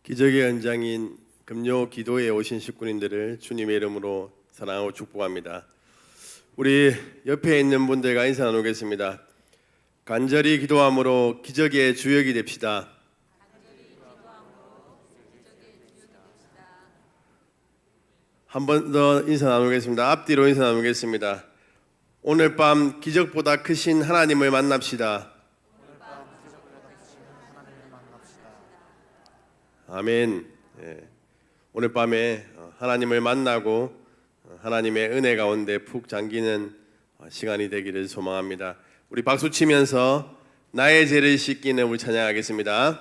기적의 현장인 금요 기도에 오신 식구님들을 주님의 이름으로 사랑하고 축복합니다. 우리 옆에 있는 분들과 인사 나누겠습니다. 간절히 기도함으로 기적의 주역이 됩시다. 한 번 더 인사 나누겠습니다. 앞뒤로 인사 나누겠습니다. 오늘 밤 기적보다 크신 하나님을 만납시다. 아멘. 오늘 밤에 하나님을 만나고 하나님의 은혜 가운데 푹 잠기는 시간이 되기를 소망합니다. 우리 박수 치면서 나의 죄를 씻기는 우리 찬양하겠습니다.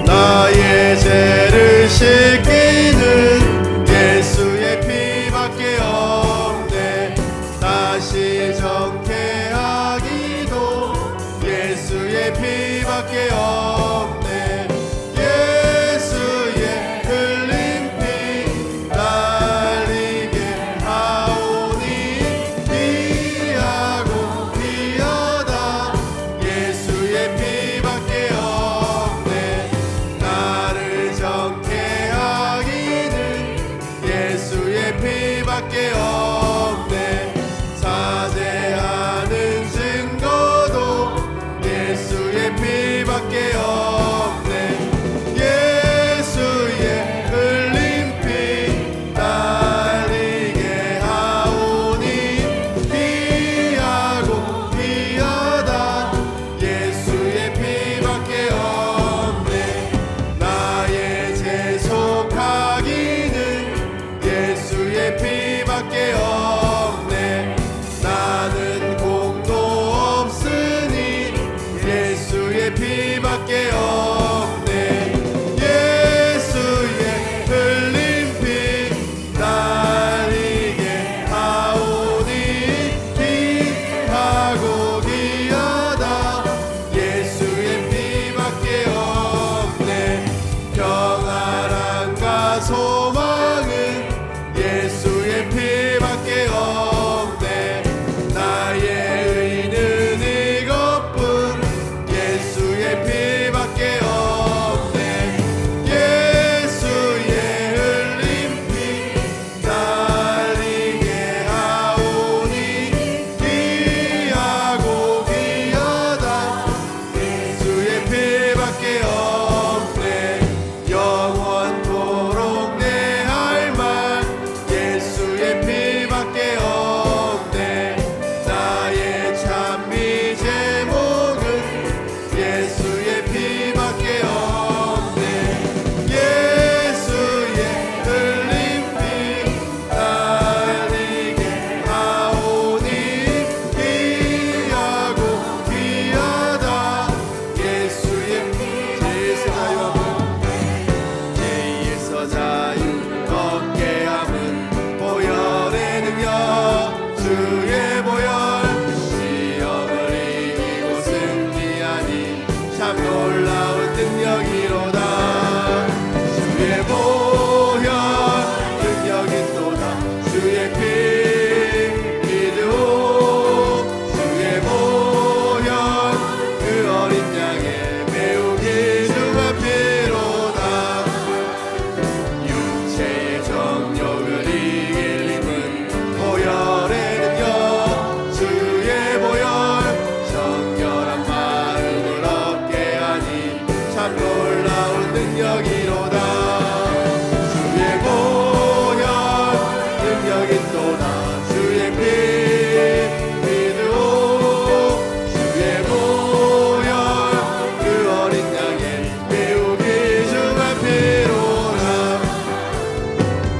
나의 죄를 씻기는 예수의 피밖에 없네. 다시 정케하기도 예수의 피밖에 없네. 예수의 흘린 피 날리게 하오니 피하고 피하다 예수의 피밖에 없네. 나를 정케하기는 예수의 피밖에 없네. 사죄하는 증거도 예수의 피밖에 없네. 예수의 흘린 피 날리게 하오니 피하고 피하다 예수의 피밖에 없네. 나의 죄 속하기는 예수의 피밖에 없네. 나는 공도 없으니 예수의 피밖에 없네. 예수의 흘린 피 날리게 하오니 피하고 기하다 예수의 피밖에 없네. 평안함과 소망은 예수의 피밖에 없네. 나의 의는 이것뿐 예수의 피밖에 없네. 예수의 흘린 피 날리게 하오니 피하고 피하다 예수의 피밖에 없네. 영원토록 내 할 말 예수의 피밖에 없네. 나의 찬미 제목은 예수의 피밖에 없네. 예수의 흘린 피 날리게 하오니 피하고 피하다 예수의 피. 죄에서 자유 얻게 함은 보혈의 능력 주의 보혈. 시험을 이기고 승리하니 참 놀라운 능력이로다. 주의 보혈 능력이 또다. 주의 피 믿으오. 주의 보혈 그 어린 양의 매우 귀중한 피로다. 육체의 정욕을 이길 힘은 보혈의 능력 주의 보혈. 정결한 마음을 얻게 하니 참 놀라운 능력이로다. 주의 보혈 능력이 또다. 주의 피 믿으오. 주의 보혈 그 어린 양의 매우 귀중한 피로다.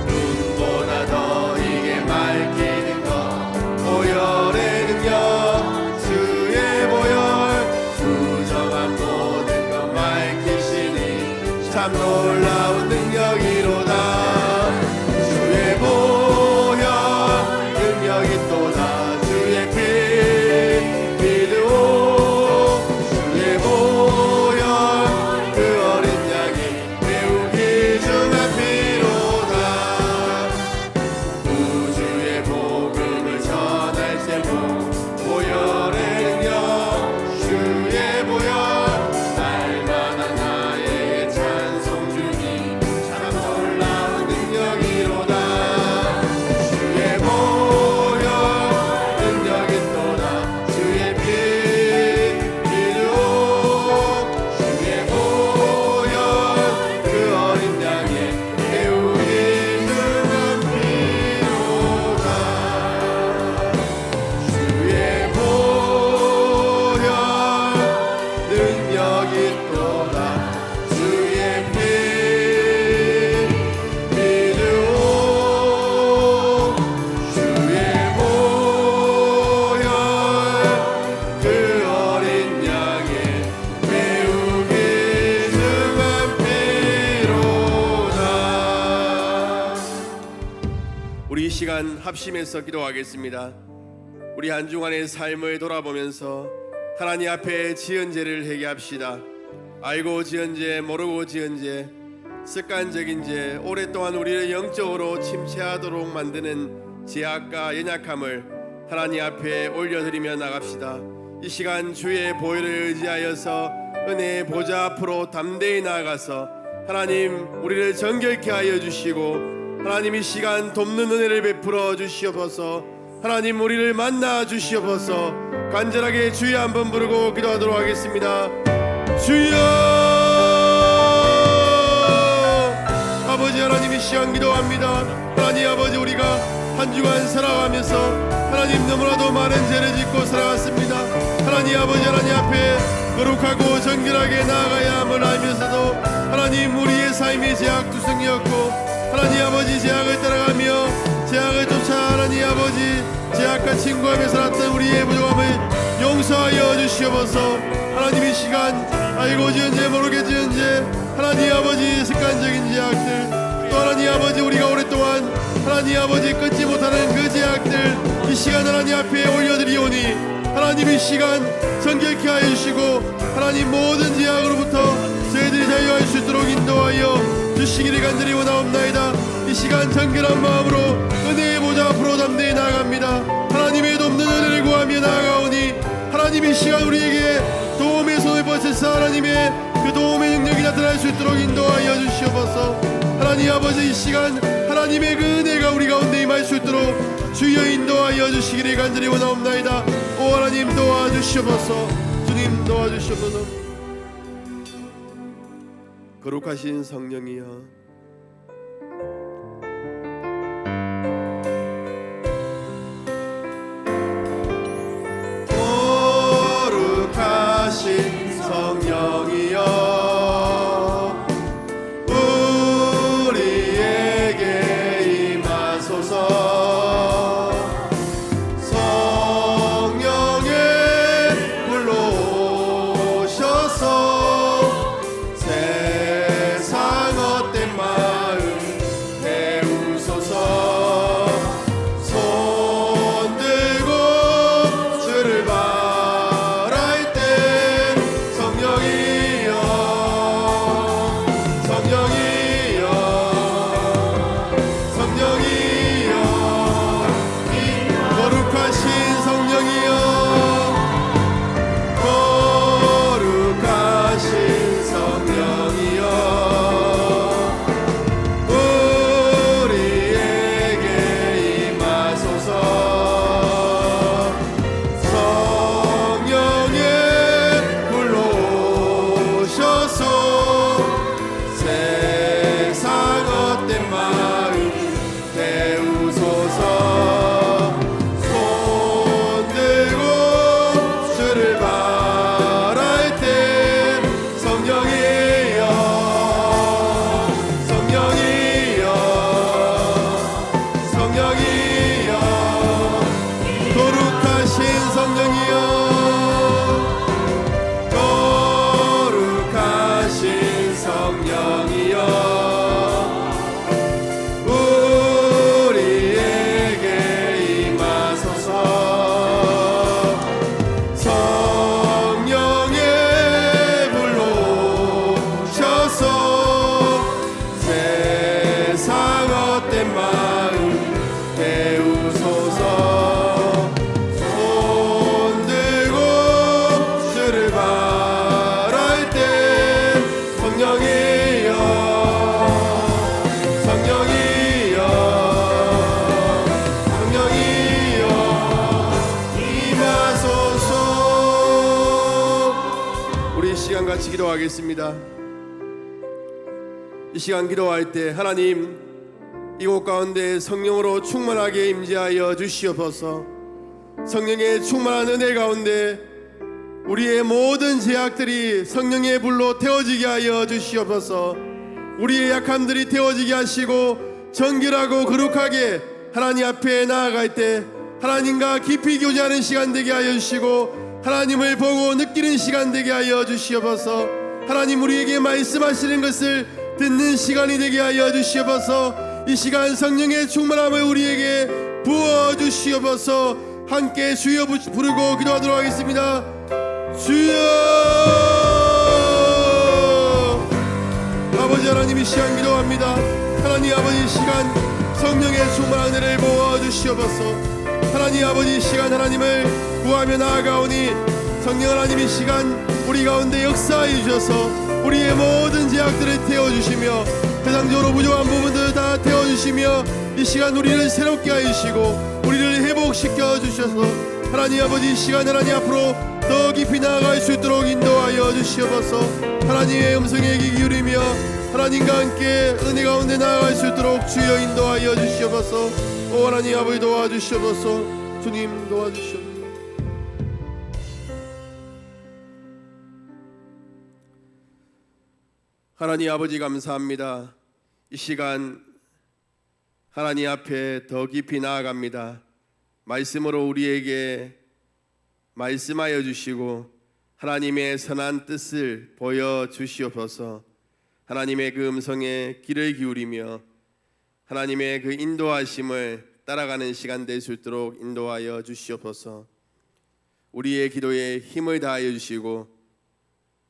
눈보다 더 이게 맑히는 것 보혈의 능력 주의 보혈. 부정한 모든 것 맑히시니 참 놀라운 능력이로다. 주의 보혈 능력이 또다. 주의 피 믿으오. 주의 보혈 그 어린 양이 매우 귀중한 피로다. 우주의 복음을 시간 합심해서 기도하겠습니다. 우리 한 주간의 삶을 돌아보면서 하나님 앞에 지은 죄를 회개합시다. 알고 지은 죄, 모르고 지은 죄, 습관적인 죄, 오랫동안 우리를 영적으로 침체하도록 만드는 죄악과 연약함을 하나님 앞에 올려드리며 나갑시다. 이 시간 주의 보혈을 의지하여서 은혜의 보좌 앞으로 담대히 나아가서 하나님 우리를 정결케 하여 주시고 하나님 이 시간 돕는 은혜를 베풀어 주시옵소서. 하나님 우리를 만나 주시옵소서. 간절하게 주여 한번 부르고 기도하도록 하겠습니다. 주여! 아버지 하나님 이 시간 기도합니다. 하나님 아버지 우리가 한 주간 살아가면서 하나님 너무나도 많은 죄를 짓고 살아왔습니다. 하나님 아버지 하나님 앞에 거룩하고 정결하게 나아가야 함을 알면서도 하나님 우리의 삶이 죄악투성이었고 하나님 아버지 죄악을 따라가며 죄악을 쫓아 하나님 아버지 죄악과 친구하며 살았던 우리의 부족함을 용서하여 주시옵소서. 하나님 이 시간 알고 지은 죄 모르게 지은 죄 하나님 아버지 습관적인 죄악들 또 하나님 아버지 우리가 오랫동안 하나님 아버지 끊지 못하는 그 죄악들 이 시간 하나님 앞에 올려드리오니 하나님 이 시간 정결케 하여 주시고 하나님 모든 죄악으로부터 저희들이 자유할 수 있도록 인도하여 주시기를 간절히 원하옵나이다. 이 시간 정결한 마음으로 은혜의 보좌 앞으로 담대히 나아갑니다. 하나님의 돕는 은혜를 구하며 나아가오니 하나님 이 시간 우리에게 도움의 손을 뻗으사 하나님의 그 도움의 능력이 나타날 수 있도록 인도하여 주시옵소서. 하나님 아버지 이 시간 하나님의 그 은혜가 우리 가운데 임할 수 있도록 주여 인도하여 주시기를 간절히 원하옵나이다. 오 하나님 도와주시옵소서. 주님 도와주시옵소서. 거룩하신 성령이여 거룩하신 성령이여 같이 기도하겠습니다. 이 시간 기도할 때 하나님 이곳 가운데 성령으로 충만하게 임재하여 주시옵소서. 성령의 충만한 은혜 가운데 우리의 모든 죄악들이 성령의 불로 태워지게 하여 주시옵소서. 우리의 약함들이 태워지게 하시고 정결하고 거룩하게 하나님 앞에 나아갈 때 하나님과 깊이 교제하는 시간 되게 하여 주시고 하나님을 보고 느끼는 시간 되게 하여 주시옵소서. 하나님 우리에게 말씀하시는 것을 듣는 시간이 되게 하여 주시옵소서. 이 시간 성령의 충만함을 우리에게 부어주시옵소서. 함께 주여 부르고 기도하도록 하겠습니다. 주여. 아버지 하나님, 이 시간 기도합니다. 하나님 아버지, 이 시간 성령의 충만한 은혜를 부어주시옵소서. 하나님 아버지, 이 시간 하나님을 구하며 나아가오니 성령 하나님, 이 시간 우리 가운데 역사해 주셔서 우리의 모든 죄악들을 태워주시며 세상적으로 부족한 부분들을 다 태워주시며 이 시간 우리를 새롭게 하시고 우리를 회복시켜 주셔서 하나님 아버지, 이 시간 하나님 앞으로 더 깊이 나아갈 수 있도록 인도하여 주시옵소서. 하나님의 음성에 귀 기울이며 하나님과 함께 은혜 가운데 나아갈 수 있도록 주여 인도하여 주시옵소서. 오 하나님 아버지, 도와주시옵소서. 주님 도와주시옵소서. 하나님 아버지, 감사합니다. 이 시간 하나님 앞에 더 깊이 나아갑니다. 말씀으로 우리에게 말씀하여 주시고 하나님의 선한 뜻을 보여주시옵소서. 하나님의 그 음성에 귀를 기울이며 하나님의 그 인도하심을 따라가는 시간 될 수 있도록 인도하여 주시옵소서. 우리의 기도에 힘을 다하여 주시고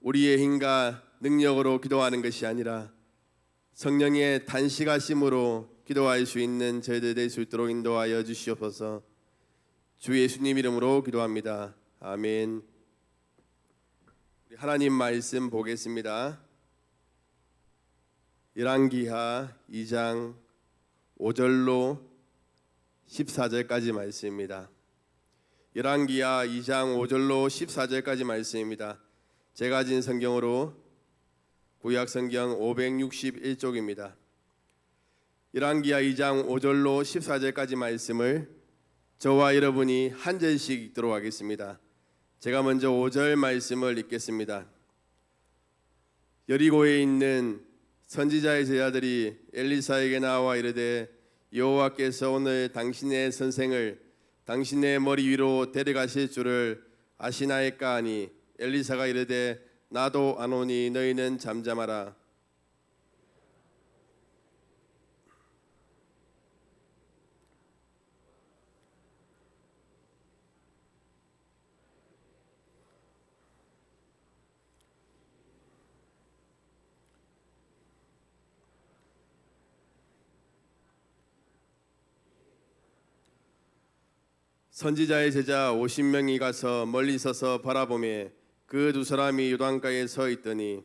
우리의 힘과 능력으로 기도하는 것이 아니라 성령의 단식하심으로 기도할 수 있는 저희들 될 수 있도록 인도하여 주시옵소서. 주 예수님 이름으로 기도합니다. 아멘. 하나님 말씀 보겠습니다. 열왕기하 2장 5절로 14절까지 말씀입니다. 열왕기하 2장 5절로 14절까지 말씀입니다. 제가 가진 성경으로 구약 성경 561쪽입니다. 열왕기하 2장 5절로 14절까지 말씀을 저와 여러분이 한 절씩 읽도록 하겠습니다. 제가 먼저 5절 말씀을 읽겠습니다. 여리고에 있는 선지자의 제자들이 엘리사에게 나와 이르되 여호와께서 오늘 당신의 선생을 당신의 머리 위로 데려가실 줄을 아시나이까 하니 엘리사가 이르되 나도 아노니 너희는 잠잠하라. 선지자의 제자 50명이 가서 멀리 서서 바라보매 그 두 사람이 요단가에 서 있더니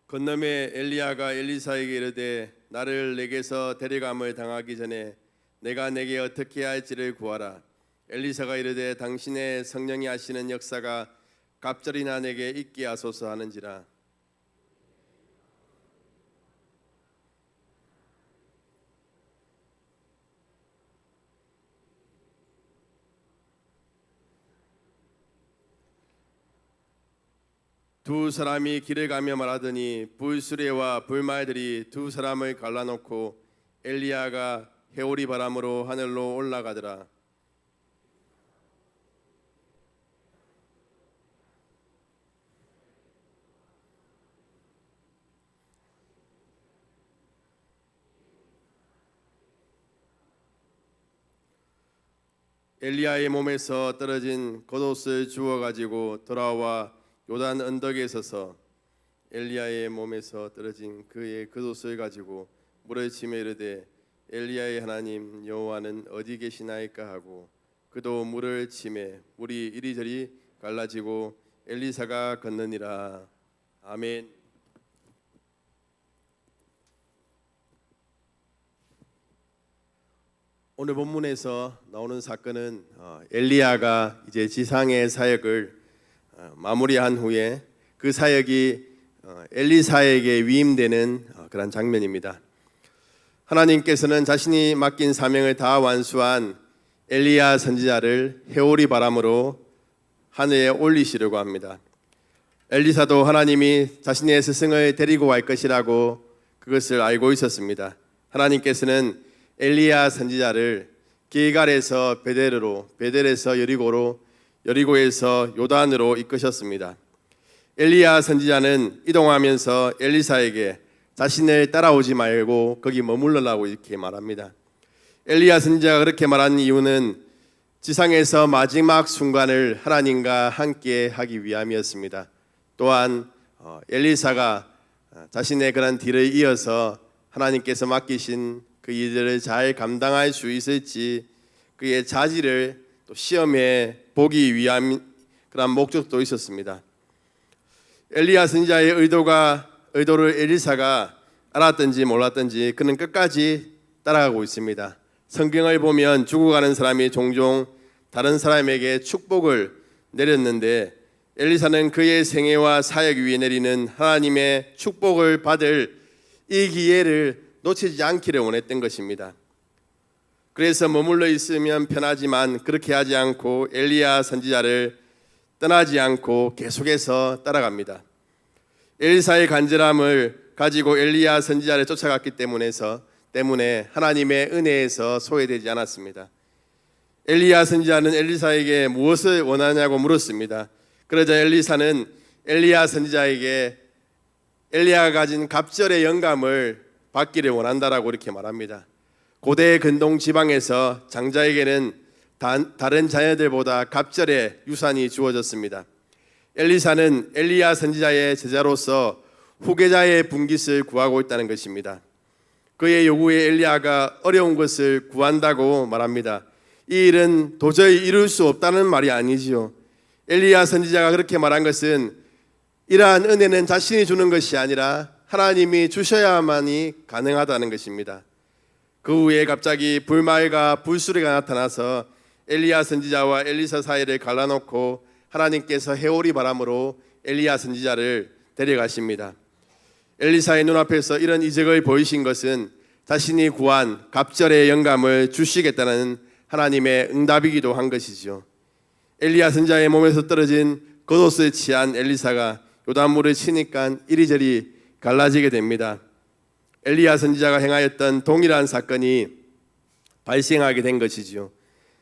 건너매 엘리야가 엘리사에게 이르되 나를 내게서 데려감을 당하기 전에 내가 내게 어떻게 할지를 구하라. 엘리사가 이르되 당신의 성령이 하시는 역사가 갑절이나 내게 있게 하소서 하는지라. 두 사람이 길을 가며 말하더니 불수레와 불말들이 두 사람을 갈라놓고 엘리야가 해오리 바람으로 하늘로 올라가더라. 엘리야의 몸에서 떨어진 겉옷을 주워 가지고 돌아와 요단 언덕에 서서 엘리야의 몸에서 떨어진 그의 겉옷을 가지고 물을 치며 이르되 엘리야의 하나님 여호와는 어디 계시나이까 하고 그도 물을 치매 물이 이리저리 갈라지고 엘리사가 걷느니라. 아멘. 오늘 본문에서 나오는 사건은 엘리야가 이제 지상의 사역을 마무리한 후에 그 사역이 엘리사에게 위임되는 그런 장면입니다. 하나님께서는 자신이 맡긴 사명을 다 완수한 엘리야 선지자를 해오리 바람으로 하늘에 올리시려고 합니다. 엘리사도 하나님이 자신의 스승을 데리고 갈 것이라고 그것을 알고 있었습니다. 하나님께서는 엘리야 선지자를 길갈에서 베델에서 여리고로 여리고에서 요단으로 이끄셨습니다. 엘리야 선지자는 이동하면서 엘리사에게 자신을 따라오지 말고 거기 머물러라고 이렇게 말합니다. 엘리야 선지자가 그렇게 말한 이유는 지상에서 마지막 순간을 하나님과 함께 하기 위함이었습니다. 또한 엘리사가 자신의 그런 뒤를 이어서 하나님께서 맡기신 그 일들을 잘 감당할 수 있을지 그의 자질을 또 시험해 보기 위한 그런 목적도 있었습니다. 엘리야 선지자의 의도를 엘리사가 알았든지 몰랐든지 그는 끝까지 따라가고 있습니다. 성경을 보면 죽어가는 사람이 종종 다른 사람에게 축복을 내렸는데 엘리사는 그의 생애와 사역 위에 내리는 하나님의 축복을 받을 이 기회를 놓치지 않기를 원했던 것입니다. 그래서 머물러 있으면 편하지만 그렇게 하지 않고 엘리야 선지자를 떠나지 않고 계속해서 따라갑니다. 엘리사의 간절함을 가지고 엘리야 선지자를 쫓아갔기 때문에 하나님의 은혜에서 소외되지 않았습니다. 엘리야 선지자는 엘리사에게 무엇을 원하냐고 물었습니다. 그러자 엘리사는 엘리야 선지자에게 엘리야가 가진 갑절의 영감을 받기를 원한다라고 이렇게 말합니다. 고대 근동 지방에서 장자에게는 다른 자녀들보다 갑절의 유산이 주어졌습니다. 엘리사는 엘리야 선지자의 제자로서 후계자의 분깃을 구하고 있다는 것입니다. 그의 요구에 엘리야가 어려운 것을 구한다고 말합니다. 이 일은 도저히 이룰 수 없다는 말이 아니지요. 엘리야 선지자가 그렇게 말한 것은 이러한 은혜는 자신이 주는 것이 아니라 하나님이 주셔야만이 가능하다는 것입니다. 그 후에 갑자기 불말과 불수레가 나타나서 엘리야 선지자와 엘리사 사이를 갈라놓고 하나님께서 해오리 바람으로 엘리야 선지자를 데려가십니다. 엘리사의 눈앞에서 이런 이적을 보이신 것은 자신이 구한 갑절의 영감을 주시겠다는 하나님의 응답이기도 한 것이죠. 엘리야 선지자의 몸에서 떨어진 겉옷을 취한 엘리사가 요단물을 치니까 이리저리 갈라지게 됩니다. 엘리야 선지자가 행하였던 동일한 사건이 발생하게 된 것이지요.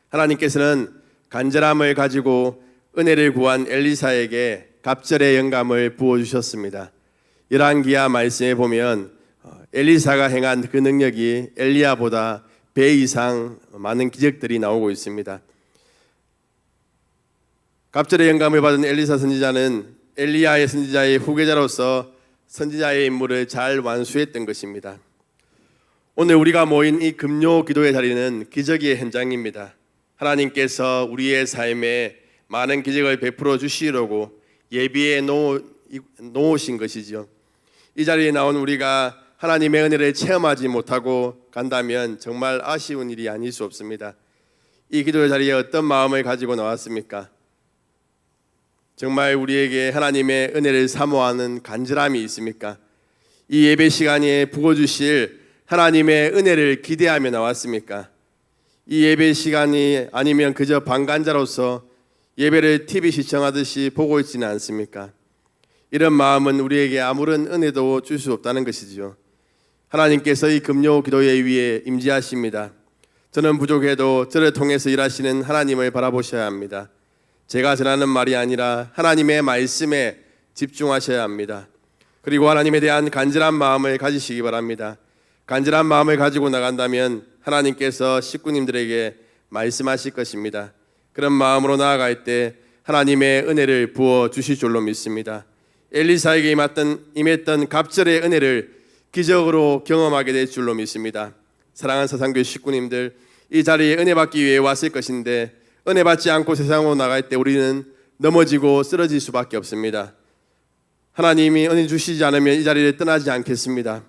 하나님께서는 간절함을 가지고 은혜를 구한 엘리사에게 갑절의 영감을 부어주셨습니다. 열왕기하 말씀에 보면 엘리사가 행한 그 능력이 엘리야보다 배 이상 많은 기적들이 나오고 있습니다. 갑절의 영감을 받은 엘리사 선지자는 엘리야의 선지자의 후계자로서 선지자의 임무를 잘 완수했던 것입니다. 오늘 우리가 모인 이 금요 기도의 자리는 기적의 현장입니다. 하나님께서 우리의 삶에 많은 기적을 베풀어 주시려고 예비해 놓으신 것이죠. 이 자리에 나온 우리가 하나님의 은혜를 체험하지 못하고 간다면 정말 아쉬운 일이 아닐 수 없습니다. 이 기도의 자리에 어떤 마음을 가지고 나왔습니까? 정말 우리에게 하나님의 은혜를 사모하는 간절함이 있습니까? 이 예배 시간에 부어주실 하나님의 은혜를 기대하며 나왔습니까? 이 예배 시간이 아니면 그저 방관자로서 예배를 TV 시청하듯이 보고 있지는 않습니까? 이런 마음은 우리에게 아무런 은혜도 줄 수 없다는 것이지요. 하나님께서 이 금요 기도회 위에 임재하십니다. 저는 부족해도 저를 통해서 일하시는 하나님을 바라보셔야 합니다. 제가 전하는 말이 아니라 하나님의 말씀에 집중하셔야 합니다. 그리고 하나님에 대한 간절한 마음을 가지시기 바랍니다. 간절한 마음을 가지고 나간다면 하나님께서 식구님들에게 말씀하실 것입니다. 그런 마음으로 나아갈 때 하나님의 은혜를 부어 주실 줄로 믿습니다. 엘리사에게 임했던 갑절의 은혜를 기적으로 경험하게 될 줄로 믿습니다. 사랑하는 사상교회 식구님들, 이 자리에 은혜 받기 위해 왔을 것인데 은혜 받지 않고 세상으로 나갈 때 우리는 넘어지고 쓰러질 수밖에 없습니다. 하나님이 은혜 주시지 않으면 이 자리를 떠나지 않겠습니다.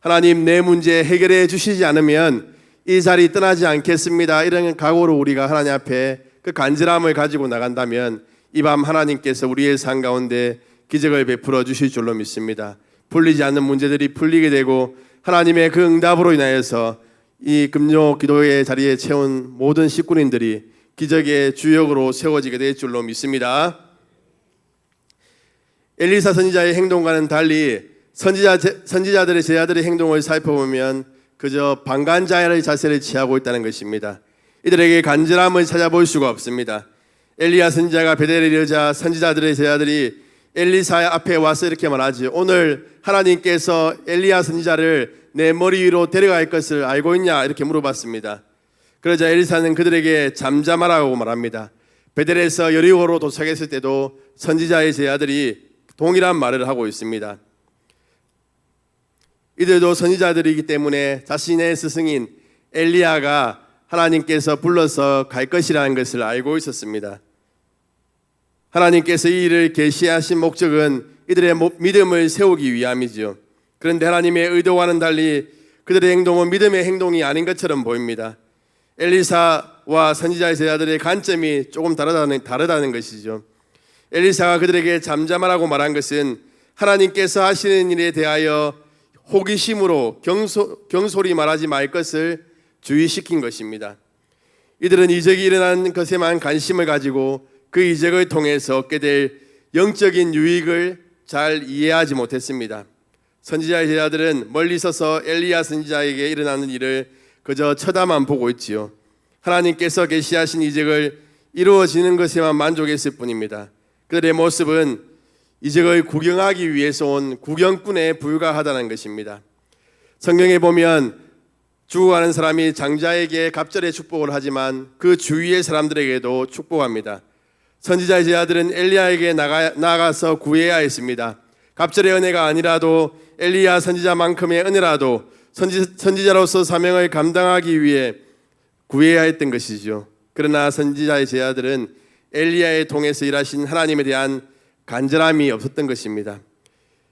하나님 내 문제 해결해 주시지 않으면 이 자리 떠나지 않겠습니다. 이런 각오로 우리가 하나님 앞에 그 간절함을 가지고 나간다면 이 밤 하나님께서 우리의 삶 가운데 기적을 베풀어 주실 줄로 믿습니다. 풀리지 않는 문제들이 풀리게 되고 하나님의 그 응답으로 인하여서 이 금요 기도의 자리에 채운 모든 식구님들이 기적의 주역으로 세워지게 될 줄로 믿습니다. 엘리사 선지자의 행동과는 달리 선지자들의 제자들의 행동을 살펴보면 그저 방관자의 자세를 취하고 있다는 것입니다. 이들에게 간절함을 찾아볼 수가 없습니다. 엘리야 선지자가 베델에 이르자 선지자들의 제자들이 엘리사 앞에 와서 이렇게 말하지. 오늘 하나님께서 엘리야 선지자를 내 머리 위로 데려갈 것을 알고 있냐 이렇게 물어봤습니다. 그러자 엘리사는 그들에게 잠잠하라고 말합니다. 베델에서 여리고로 도착했을 때도 선지자의 제자들이 동일한 말을 하고 있습니다. 이들도 선지자들이기 때문에 자신의 스승인 엘리야가 하나님께서 불러서 갈 것이라는 것을 알고 있었습니다. 하나님께서 이 일을 계시하신 목적은 이들의 믿음을 세우기 위함이죠. 그런데 하나님의 의도와는 달리 그들의 행동은 믿음의 행동이 아닌 것처럼 보입니다. 엘리사와 선지자의 제자들의 관점이 조금 다르다는 것이죠. 엘리사가 그들에게 잠잠하라고 말한 것은 하나님께서 하시는 일에 대하여 호기심으로 경솔히 말하지 말 것을 주의시킨 것입니다. 이들은 이적이 일어난 것에만 관심을 가지고 그 이적을 통해서 얻게 될 영적인 유익을 잘 이해하지 못했습니다. 선지자의 제자들은 멀리 서서 엘리야 선지자에게 일어나는 일을 그저 쳐다만 보고 있지요. 하나님께서 계시하신 이적을 이루어지는 것에만 만족했을 뿐입니다. 그들의 모습은 이적을 구경하기 위해서 온 구경꾼에 불과하다는 것입니다. 성경에 보면 죽어가는 사람이 장자에게 갑절의 축복을 하지만 그 주위의 사람들에게도 축복합니다. 선지자의 제자들은 엘리야에게 나가서 구해야 했습니다. 갑절의 은혜가 아니라도 엘리야 선지자만큼의 은혜라도 선지자로서 사명을 감당하기 위해 구해야 했던 것이죠. 그러나 선지자의 제자들은 엘리야의 통해서 일하신 하나님에 대한 간절함이 없었던 것입니다.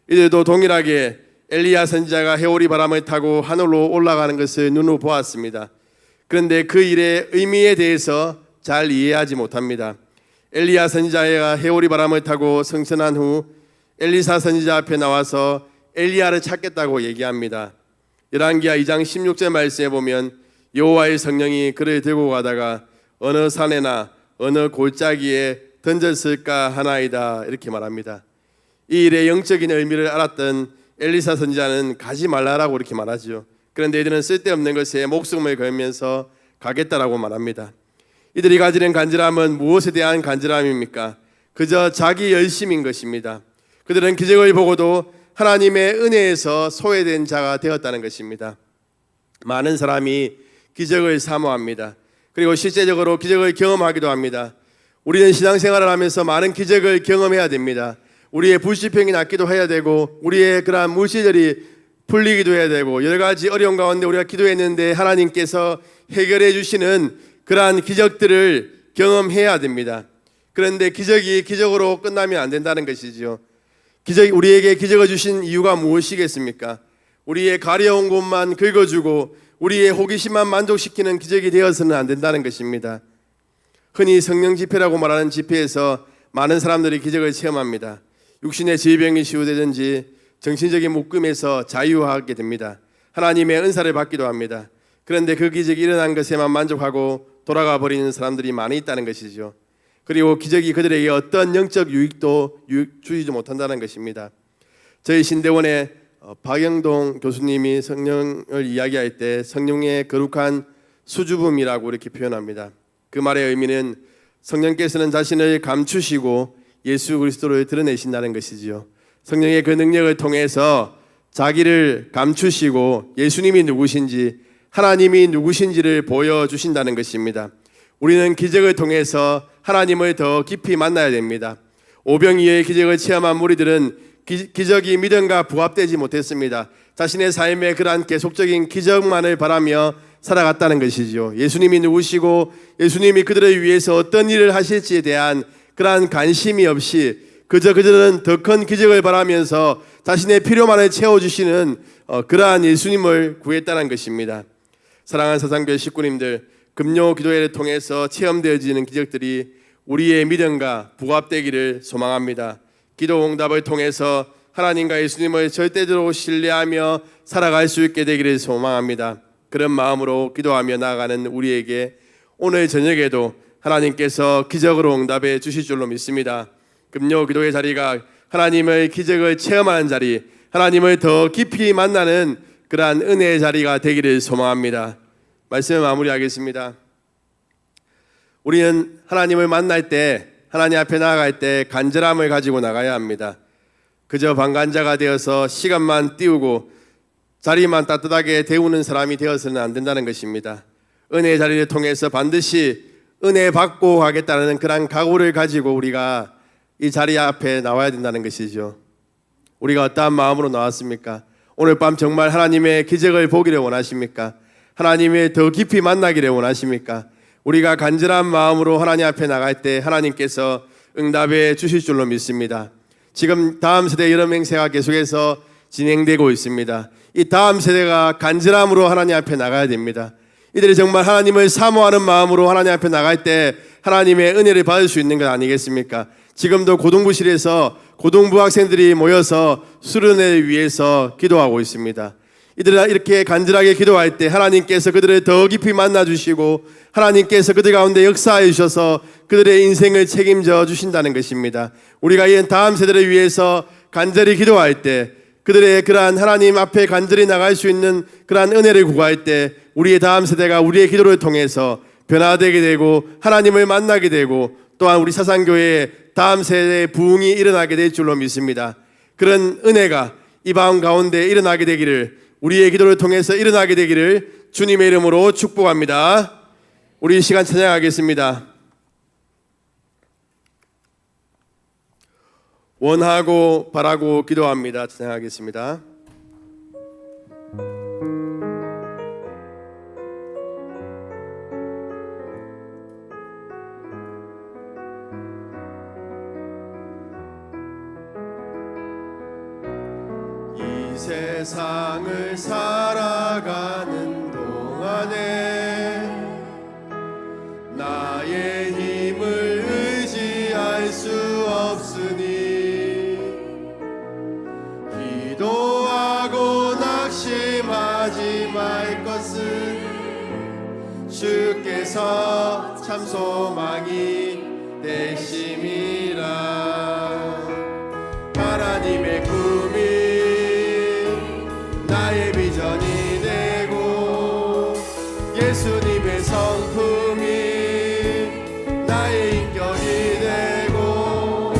이들도 동일하게 엘리야 선지자가 해오리 바람을 타고 하늘로 올라가는 것을 눈으로 보았습니다. 그런데 그 일의 의미에 대해서 잘 이해하지 못합니다. 엘리야 선지자가 해오리 바람을 타고 승천한 후 엘리사 선지자 앞에 나와서 엘리야를 찾겠다고 얘기합니다. 열왕기하 2장 16절 말씀에 보면 여호와의 성령이 그를 들고 가다가 어느 산에나 어느 골짜기에 던졌을까 하나이다 이렇게 말합니다. 이 일의 영적인 의미를 알았던 엘리사 선지자는 가지 말라라고 이렇게 말하죠. 그런데 이들은 쓸데없는 것에 목숨을 걸면서 가겠다라고 말합니다. 이들이 가지는 간절함은 무엇에 대한 간절함입니까? 그저 자기 열심인 것입니다. 그들은 기적을 보고도 하나님의 은혜에서 소외된 자가 되었다는 것입니다. 많은 사람이 기적을 사모합니다. 그리고 실제적으로 기적을 경험하기도 합니다. 우리는 신앙생활을 하면서 많은 기적을 경험해야 됩니다. 우리의 불치병이 낫기도 해야 되고 우리의 그러한 물시절이 풀리기도 해야 되고 여러 가지 어려운 가운데 우리가 기도했는데 하나님께서 해결해 주시는 그러한 기적들을 경험해야 됩니다. 그런데 기적이 기적으로 끝나면 안 된다는 것이죠. 우리에게 기적을 주신 이유가 무엇이겠습니까? 우리의 가려운 곳만 긁어주고 우리의 호기심만 만족시키는 기적이 되어서는 안 된다는 것입니다. 흔히 성령 집회라고 말하는 집회에서 많은 사람들이 기적을 체험합니다. 육신의 질병이 치유되든지 정신적인 묶임에서 자유하게 됩니다. 하나님의 은사를 받기도 합니다. 그런데 그 기적이 일어난 것에만 만족하고 돌아가 버리는 사람들이 많이 있다는 것이죠. 그리고 기적이 그들에게 어떤 영적 유익도 주지 못한다는 것입니다. 저희 신대원의 박영동 교수님이 성령을 이야기할 때 성령의 거룩한 수줍음이라고 이렇게 표현합니다. 그 말의 의미는 성령께서는 자신을 감추시고 예수 그리스도를 드러내신다는 것이지요. 성령의 그 능력을 통해서 자기를 감추시고 예수님이 누구신지 하나님이 누구신지를 보여주신다는 것입니다. 우리는 기적을 통해서 하나님을 더 깊이 만나야 됩니다. 오병이어의 기적을 체험한 무리들은 기적이 믿음과 부합되지 못했습니다. 자신의 삶에 그러한 계속적인 기적만을 바라며 살아갔다는 것이죠. 예수님이 누구시고 예수님이 그들을 위해서 어떤 일을 하실지에 대한 그러한 관심이 없이 그저 그들은 더 큰 기적을 바라면서 자신의 필요만을 채워주시는 그러한 예수님을 구했다는 것입니다. 사랑하는 사상교회 식구님들, 금요 기도회를 통해서 체험되어지는 기적들이 우리의 믿음과 부합되기를 소망합니다. 기도 응답을 통해서 하나님과 예수님을 절대적으로 신뢰하며 살아갈 수 있게 되기를 소망합니다. 그런 마음으로 기도하며 나아가는 우리에게 오늘 저녁에도 하나님께서 기적으로 응답해 주실 줄로 믿습니다. 금요 기도의 자리가 하나님의 기적을 체험하는 자리, 하나님을 더 깊이 만나는 그러한 은혜의 자리가 되기를 소망합니다. 말씀을 마무리하겠습니다. 우리는 하나님을 만날 때 하나님 앞에 나아갈 때 간절함을 가지고 나가야 합니다. 그저 방관자가 되어서 시간만 띄우고 자리만 따뜻하게 데우는 사람이 되어서는 안 된다는 것입니다. 은혜의 자리를 통해서 반드시 은혜 받고 가겠다는 그런 각오를 가지고 우리가 이 자리 앞에 나와야 된다는 것이죠. 우리가 어떠한 마음으로 나왔습니까? 오늘 밤 정말 하나님의 기적을 보기를 원하십니까? 하나님의 더 깊이 만나기를 원하십니까? 우리가 간절한 마음으로 하나님 앞에 나갈 때 하나님께서 응답해 주실 줄로 믿습니다. 지금 다음 세대 여름 행세가 계속해서 진행되고 있습니다. 이 다음 세대가 간절함으로 하나님 앞에 나가야 됩니다. 이들이 정말 하나님을 사모하는 마음으로 하나님 앞에 나갈 때 하나님의 은혜를 받을 수 있는 것 아니겠습니까? 지금도 고등부실에서 고등부 학생들이 모여서 수련회를 위해서 기도하고 있습니다. 이들이 이렇게 간절하게 기도할 때 하나님께서 그들을 더 깊이 만나주시고 하나님께서 그들 가운데 역사해 주셔서 그들의 인생을 책임져 주신다는 것입니다. 우리가 이 다음 세대를 위해서 간절히 기도할 때 그들의 그러한 하나님 앞에 간절히 나갈 수 있는 그러한 은혜를 구할 때 우리의 다음 세대가 우리의 기도를 통해서 변화되게 되고 하나님을 만나게 되고 또한 우리 사상교회의 다음 세대의 부흥이 일어나게 될 줄로 믿습니다. 그런 은혜가 이 밤 가운데 일어나게 되기를, 우리의 기도를 통해서 일어나게 되기를 주님의 이름으로 축복합니다. 우리 이 시간 찬양하겠습니다. 원하고 바라고 기도합니다. 찬양하겠습니다. 이 세상을 살아가는 동안에 나의 힘을 의지할 수 없으니 기도하고 낙심하지 말 것은 주께서 참 소망이 되심이라. 하나님의 꿈이 나의 비전이 되고 예수님의 성품이 나의 인격이 되고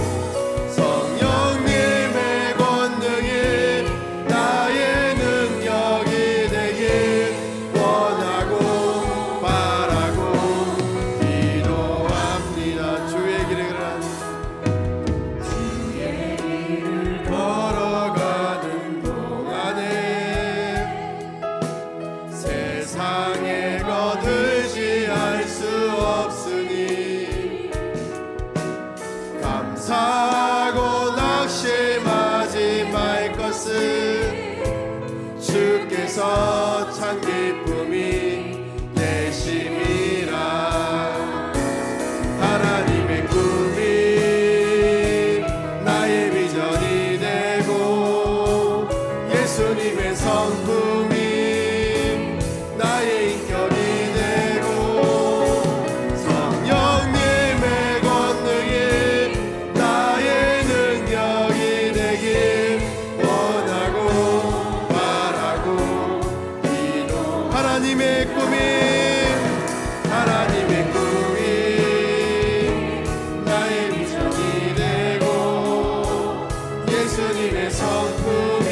성령님의 권능이 나의 능력이 되길 원하고 바라고 기도합니다. 주의 길을 걸어가는 동안에 세상의 것 의지할 수 없으니 감사하고 낙심하지 말 것은 주께서 참 기쁨이 되심이라. 하나님의 꿈이 나의 비전이 되고 예수님의 성품이 나의 인격이 되고 성령님의 권능이 나의 능력이 되길 원하고 바라고 기도. 하나님의 꿈이 나의 비전이 되고 예수님의 성품이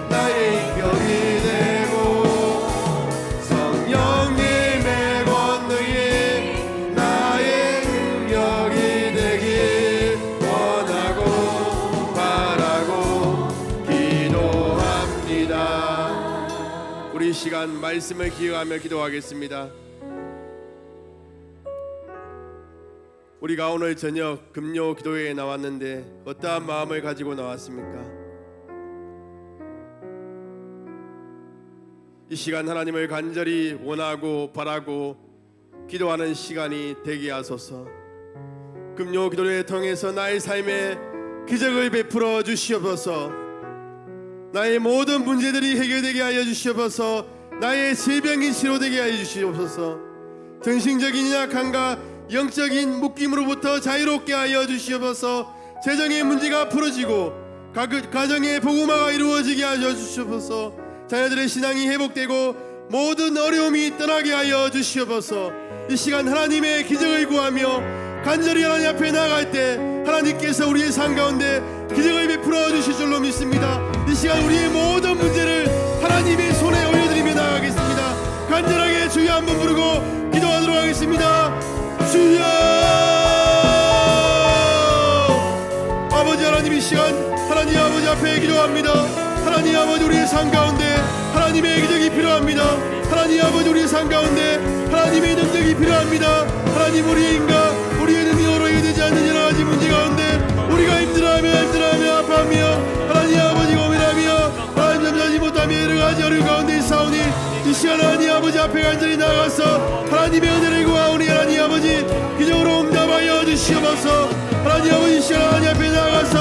나의 인격이 되고 성령님의 권능이 나의 능력이 되길 원하고 바라고 기도합니다. 우리 이 시간 말씀을 기억하며 기도하겠습니다. 우리가 오늘 저녁 금요 기도회에 나왔는데 어떠한 마음을 가지고 나왔습니까? 이 시간 하나님을 간절히 원하고 바라고 기도하는 시간이 되게 하소서. 금요 기도회를 통해서 나의 삶에 기적을 베풀어 주시옵소서. 나의 모든 문제들이 해결되게 하여 주시옵소서. 나의 질병이 치료되게 하여 주시옵소서. 정신적인 약함과 영적인 묶임으로부터 자유롭게 하여 주시옵소서. 재정의 문제가 풀어지고 가정의 복음화가 이루어지게 하여 주시옵소서. 자녀들의 신앙이 회복되고 모든 어려움이 떠나게 하여 주시옵소서. 이 시간 하나님의 기적을 구하며 간절히 하나님 앞에 나아갈 때 하나님께서 우리의 삶 가운데 기적을 베풀어 주실 줄로 믿습니다. 이 시간 우리의 모든 문제를 하나님의 손에 올려드리며 나아가겠습니다. 간절하게 주여 한번 부르고 기도하도록 하겠습니다. 주여! 아버지 하나님, 이 시간 하나님 아버지 앞에 기도합니다. 하나님 아버지, 우리의 삶 가운데 하나님의 기적이 필요합니다. 하나님 아버지, 우리의 삶 가운데 하나님의 능력이 필요합니다. 하나님, 우리의 인가 우리의 능력으로 해결되지 않는 여러 가지 문제 가운데 우리가 힘들어하며 아파하며 하나님 아버지 고민하며 하나님 잠자지 못하며 여러 가지 어려운 가운데 있사오니 이 시간 하나님 아버지 앞에 간절히 나가서 하나님의 은혜를 구하오니 하나님 아버지 기적으로 응답하여 주시옵소서. 하나님 아버지, 이 시간 하나님 앞에 나가서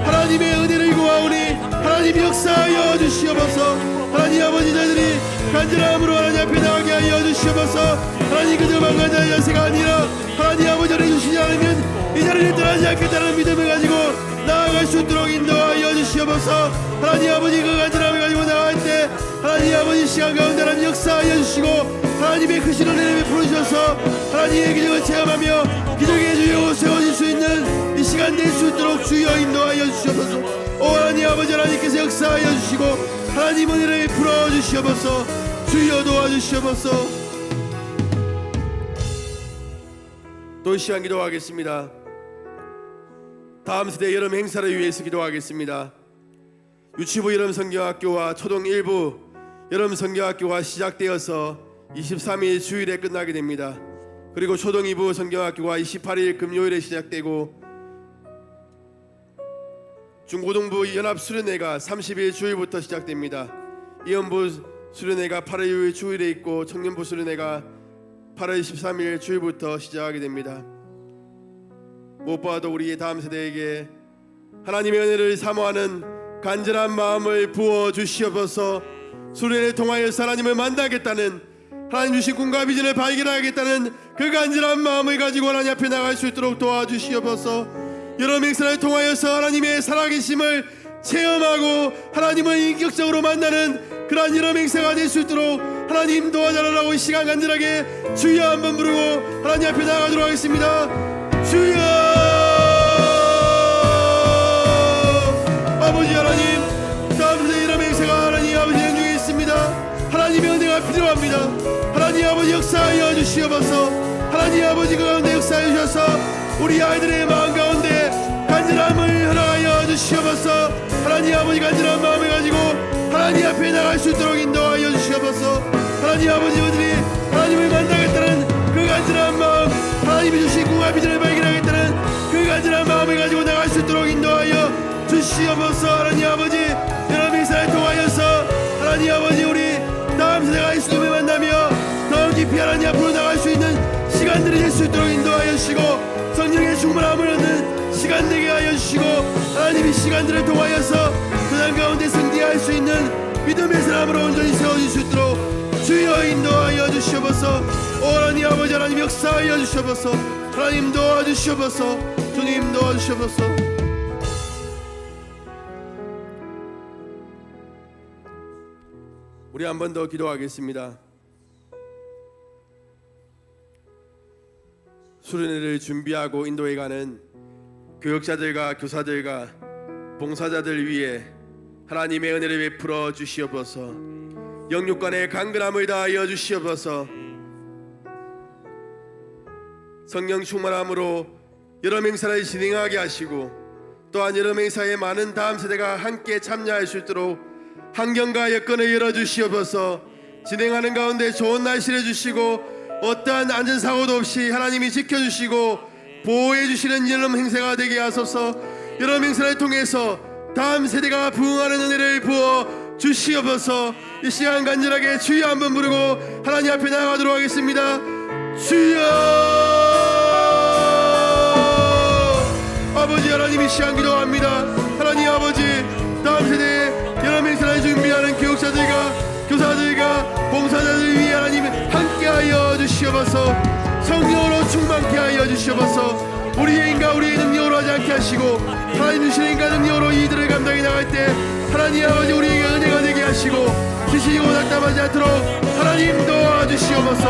하나님의 은혜를 구하오니 하나님 역사하여 주시옵소서. 하나님 아버지, 저희들이 간절함으로 하나님 앞에 나가게 하여 주시옵소서. 하나님, 그저만 간절한 자세가 아니라 하나님 아버지를 주시지 않으면 이 자리를 떠나지 않겠다는 믿음을 가지고 나아갈 수 있도록 인도하여 주시옵소서. 하나님 아버지, 그 간절함을 가지고 나아갈 때 하나님 아버지 시간 가운데 하나님 역사하여 주시고 하나님의 크신 은혜를 베풀어 주셔서 하나님의 기적을 체험하며 기적의 주요 세워질 수 있는 이 시간 될 수 있도록 주여 인도하여 주시옵소서. 오 하나님 아버지, 하나님께서 역사하여 주시고 하나님 은혜를 베풀어 주시옵소서. 주여 도와주시옵소서. 또 이 시간 기도하겠습니다. 다음 세대 여름 행사를 위해서 기도하겠습니다. 유치부 여름 성경학교와 초등 1부 여름 성경학교가 시작되어서 23일 주일에 끝나게 됩니다. 그리고 초등 2부 성경학교가 28일 금요일에 시작되고 중고등부 연합 수련회가 30일 주일부터 시작됩니다. 이연부 수련회가 8월 6일 주일에 있고 청년부 수련회가 8월 13일 주일부터 시작하게 됩니다. 무엇보다도 우리의 다음 세대에게 하나님의 은혜를 사모하는 간절한 마음을 부어 주시옵소서. 수련회를 통하여 하나님을 만나겠다는 하나님 주신 꿈과 비전을 발견하겠다는 그 간절한 마음을 가지고 하나님 앞에 나갈 수 있도록 도와주시옵소서. 여러 맹세를 통하여서 하나님의 살아계심을 체험하고 하나님을 인격적으로 만나는 그러한 여러 맹세가 될 수 있도록 하나님 도와달라고 이 시간 간절하게 주여 한번 부르고 하나님 앞에 나가도록 하겠습니다. 주여! 아버지 하나님, 다음 세대 여러 맹세가 하나님 아버지 연중에 있습니다. 하나님의 은혜가 필요합니다. 하나님 아버지 역사하여 주시옵소서. 하나님 아버지 그 가운데 역사해 주셔서 우리 아이들의 마음 가운데 간절함을 허락하여 주시옵소서. 하나님 아버지 간절한 마음을 가지고 하나님 앞에 나갈 수 있도록 인도하여 주시옵소서. 하나님 아버지, 우리들이 하나님을 만나겠다는 그 간절한 마음, 하나님이 주신 꿈과 비전을 발견하겠다는 그 간절한 마음을 가지고 나갈 수 있도록 인도하여 주시옵소서. 하나님 아버지, 여러분 인사를 통하여서 하나님 아버지, 우리 다음 세대가 예수님을 만나며 더 깊이 하나님 앞으로 나갈 수 있는 시간들이 될 수 있도록 인도하여 주시고 성령의 충만함을 얻는 시간 되게 하여 주시고 하나님이 시간들을 통하여서 그날 가운데 승리할 수 있는 믿음의 사람으로 온전히 세워질 수 있도록 주여 인도하여 주시옵소서. 오 하나님 아버지, 하나님 역사하여 주시옵소서. 하나님 도와주시옵소서. 주님 도와주시옵소서. 우리 한 번 더 기도하겠습니다. 수련회를 준비하고 인도해가는 교역자들과 교사들과 봉사자들 위해 하나님의 은혜를 베풀어 주시옵소서. 영육간의 강건함을 다하여 주시옵소서. 성령 충만함으로 여러 맹사를 진행하게 하시고 또한 여러 맹사에 많은 다음 세대가 함께 참여할 수 있도록 환경과 여건을 열어주시옵소서. 진행하는 가운데 좋은 날씨를 주시고 어떠한 안전사고도 없이 하나님이 지켜주시고 보호해주시는 여름 행사가 되게 하소서. 여름 행사를 통해서 다음 세대가 부흥하는 은혜를 부어 주시옵소서. 이 시간 간절하게 주여 한번 부르고 하나님 앞에 나아가도록 하겠습니다. 주여! 아버지 하나님, 이 시간 기도합니다. 하나님 아버지, 다음 세대에 여름 행사를 준비하는 교육자들과 교사들과 봉사자들 위해 하나님 함께하여 주시옵소서. 성령으로 충만케 하여 주시옵소서. 우리의 인과 우리의 능력으로 하지 않게 하시고 하나님 주시는 인과 능력으로 이들을 감당해 나갈 때 하나님 아버지 우리에게 은혜가 되게 하시고 지치고 낙담하지 않도록 하나님 도와주시옵소서.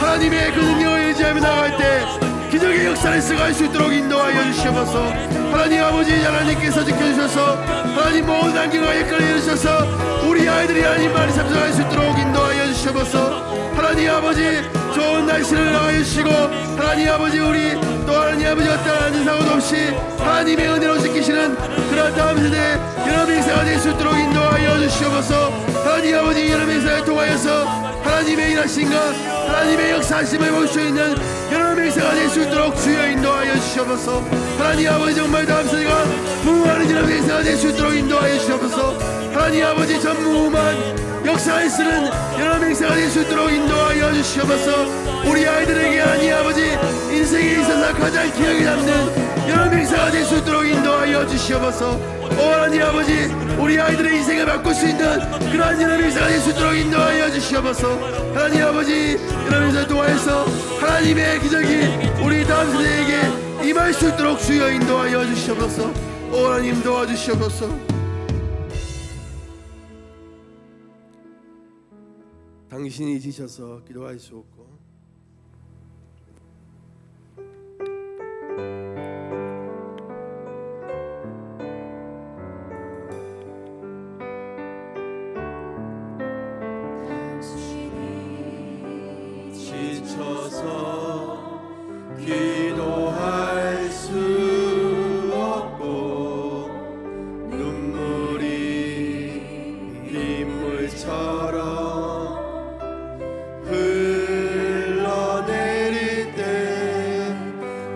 하나님의 그 능력을 의지하며 나갈 때 기적의 역사를 쓰갈 수 있도록 인도하여 주시옵소서. 하나님 아버지, 하나님께서 지켜주셔서 하나님 모든 안경과 역할을 해주셔서 우리 아이들이 하나님 말이 참석할 수 있도록 인도하여 주시옵소서. 하나님 아버지, 좋은 날씨를 나가해 주시고 하나님 아버지, 우리 또 하나님 아버지 어떠한 안전사고도 없이 하나님의 은혜로 지키시는 그런 다음 세대 여러분 행사가 될 수 있도록 인도하여 주시옵소서. 하나님 아버지, 여러분 행사를 통하여서 하나님의 일하심과 하나님의 역사하심을 볼 수 있는 여러분 행사가 될 수 있도록 주여 인도하여 주시옵소서. 하나님 아버지, 정말 다음 세대가 부흥하는 여러분 행사가 될 수 있도록 인도하여 주시옵소서. 하나님 아버지, 전무후무한 역사를 쓰는 여러분 행사가 될 수 있도록 인도하여 주시옵소서. 우리 아이들에게 하나님 아버지, 인생에 있어서 가장 기억에 남는 여러분 행사가 될 수 있도록 인도하여 주시옵소서. 하나님 아버지, 우리 아이들의 인생을 바꿀 수 있는 그러한 여러분 행사가 될 수 있도록 인도하여 주시옵소서. 하나님 아버지, 여러분 행사를 통하여서 하나님의 기적이 우리 다음 세대에게 임할 수 있도록 주여 인도하여 주시옵소서. 하나님 도와주시옵소서. 당신이 지셔서 기도할 수 없고 지쳐서 기도할 수 없고 눈물이 빗물처럼 흘러내릴 때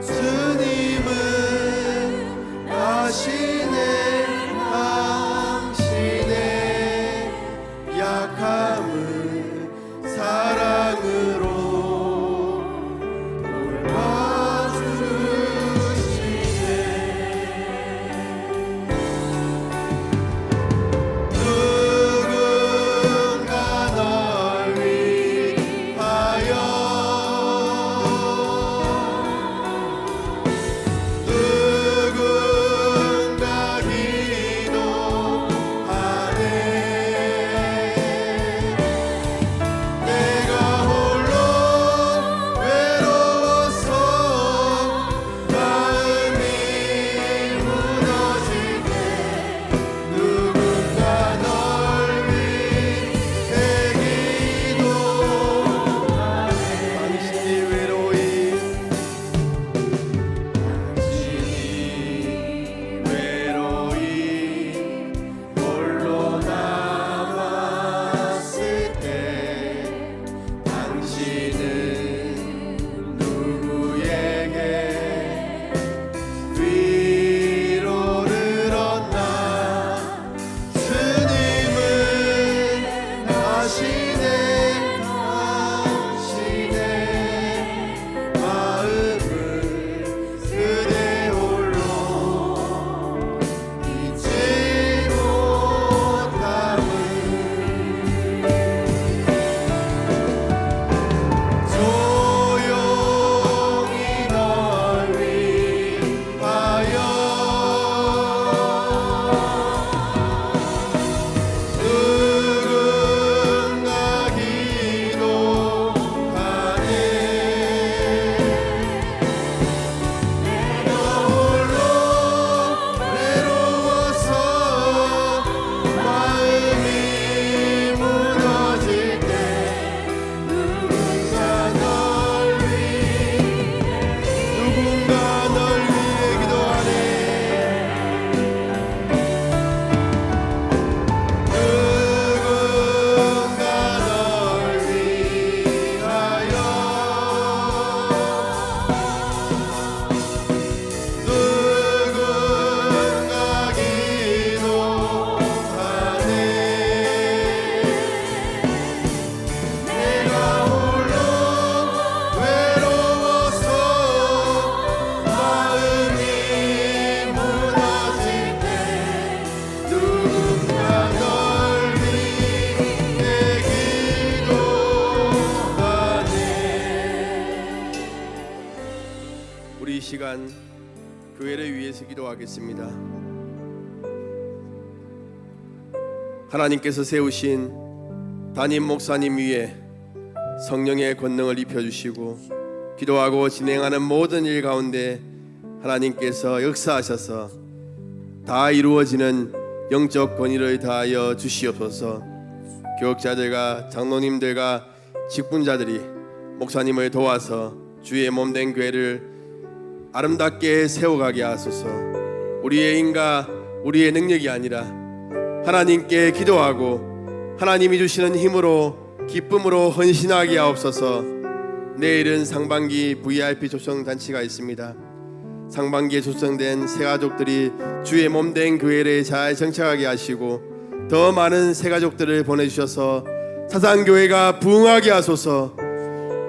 주님은 아시네. 당신의 약함을 사랑으로 시간 교회를 위해서 기도하겠습니다. 하나님께서 세우신 담임 목사님 위에 성령의 권능을 입혀주시고 기도하고 진행하는 모든 일 가운데 하나님께서 역사하셔서 다 이루어지는 영적 권위를 다하여 주시옵소서. 교역자들과 장로님들과 직분자들이 목사님을 도와서 주의 몸된 교회를 아름답게 세워가게 하소서. 우리의 힘과 우리의 능력이 아니라 하나님께 기도하고 하나님이 주시는 힘으로 기쁨으로 헌신하게 하옵소서. 내일은 상반기 VIP 초청잔치가 있습니다. 상반기에 초청된 새가족들이 주의 몸된 교회를 잘 정착하게 하시고 더 많은 새가족들을 보내주셔서 사상교회가 부흥하게 하소서.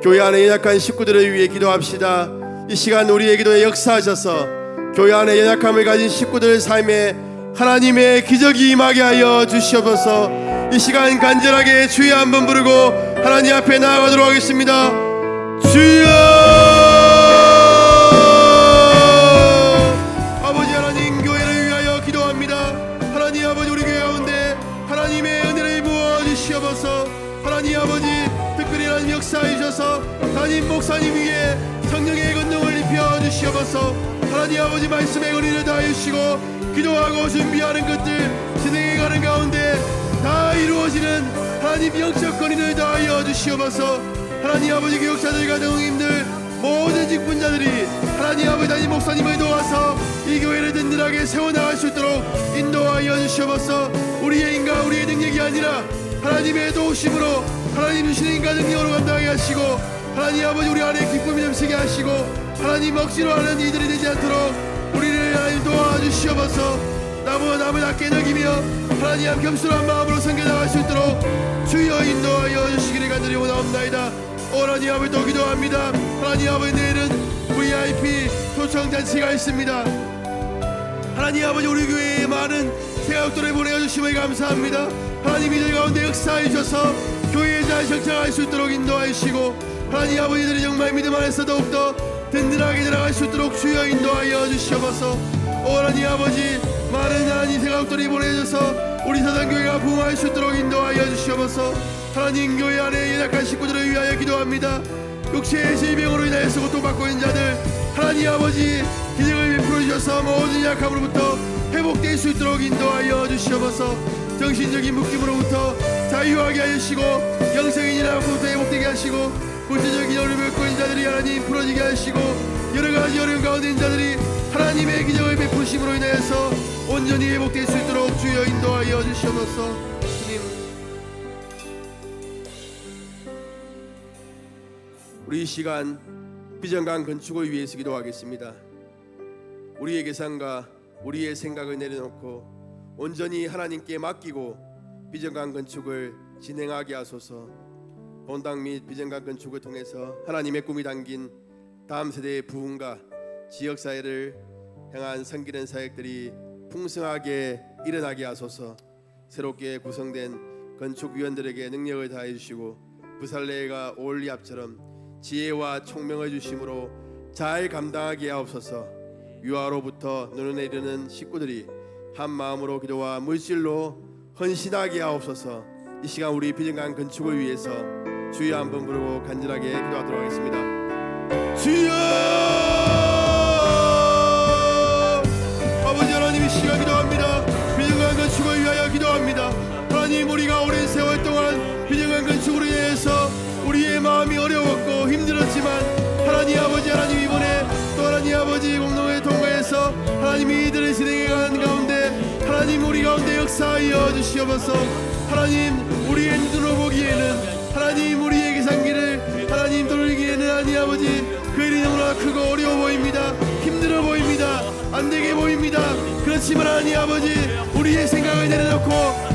교회 안에 연약한 식구들을 위해 기도합시다. 이 시간 우리의 기도에 역사하셔서 교회 안에 연약함을 가진 식구들 삶에 하나님의 기적이 임하게 하여 주시옵소서. 이 시간 간절하게 주여 한번 부르고 하나님 앞에 나아가도록 하겠습니다. 주여! 아버지 하나님, 교회를 위하여 기도합니다. 하나님 아버지, 우리 교회 가운데 하나님의 은혜를 부어 주시옵소서. 하나님 아버지, 특별히 하나님 역사해 주셔서 담임 목사님 위에 성령의 권능을 입혀 주시옵소서. 하나님 아버지, 말씀의 권위를 다해 주시고 기도하고 준비하는 것들 진행해가는 가운데 다 이루어지는 하나님 영적 권위를 다하여 주시옵소서. 하나님 아버지, 교역자들과 장로님들 모든 직분자들이 하나님 아버지 담임 목사님을 도와서 이 교회를 든든하게 세워나갈 수 있도록 인도하여 주시옵소서. 우리의 힘과 우리의 능력이 아니라 하나님의 도우심으로 하나님 주시는 인과 능력으로 감당하게 하시고 하나님 아버지, 우리 안에 기쁨이 넘치게 하시고 하나님 억지로 하는 이들이 되지 않도록 우리를 하나님 도와주시옵소서. 남은 낮게 여기며 하나님 겸손한 마음으로 섬겨나갈 수 있도록 주여 인도하여 주시기를 간절히 원하옵나이다. 하나님 아버지, 또 기도합니다. 하나님 아버지, 내일은 VIP 초청잔치가 있습니다. 하나님 아버지, 우리 교회에 많은 새가족들을 보내주심을 감사합니다. 하나님 이들 가운데 역사해 주셔서 교회에 잘 정착할 수 있도록 인도하여 주시고 하나님 아버지들이 정말 믿음 안에서 더욱더 든든하게 들어갈 수 있도록 주여 인도하여 주시옵소서. 하나님 아버지, 많은 하나님 새가족들이 보내주셔서 우리 사단교회가 부흥할 수 있도록 인도하여 주시옵소서. 하나님, 교회 안에 연약한 식구들을 위하여 기도합니다. 육체의 질병으로 인하여서 고통받고 있는 자들 하나님 아버지, 기적을 베풀어 주셔서 모든 약함으로부터 회복될 수 있도록 인도하여 주시옵소서. 정신적인 묶임으로부터 자유하게 하시고 영적인 인하로부터 회복되게 하시고 구체적인 어려움을 겪고 있는 자들이 하나님 풀어지게 하시고 여러가지 어려움 가운데 있는 자들이 하나님의 기적을 베푸심으로 인하여서 온전히 회복될 수 있도록 주여 인도하여 주시옵소서. 주님, 우리 이 시간 비전강 건축을 위해서 기도하겠습니다. 우리의 계산과 우리의 생각을 내려놓고 온전히 하나님께 맡기고 비전강 건축을 진행하게 하소서. 본당 및 비전강 건축을 통해서 하나님의 꿈이 담긴 다음 세대의 부흥과 지역사회를 향한 섬기는 사역들이 풍성하게 일어나게 하소서. 새롭게 구성된 건축위원들에게 능력을 다해 주시고 부살레가 오올리압처럼 지혜와 총명을 주심으로 잘 감당하게 하옵소서. 유아로부터 노년에 이르는 식구들이 한 마음으로 기도와 물질로 헌신하게 하옵소서. 이 시간 우리 비전강 건축을 위해서 주여 한번 부르고 간절하게 기도하도록 하겠습니다. 주여! 아버지 하나님, 이 시간 기도합니다. 비전강 건축을 위하여 기도합니다. 하나님, 우리가 오랜 세월 동안 비전강 건축으로 인해서 우리의 마음이 어려웠고 힘들었지만 하나님 아버지, 하나님 이번에 또 하나님 아버지 공동회 통과해서 하나님이 이들을 진행해가는 가운데 하나님 우리 가운데 역사하여 주시옵소서. 하나님, 우리의 눈으로 보기에는 하나님 우리의 계산기를 하나님 돌리기에는 하나님 아버지 그 일이 너무나 크고 어려워 보입니다. 힘들어 보입니다. 안되게 보입니다. 그렇지만 하나님 아버지, 우리의 생각을 내려놓고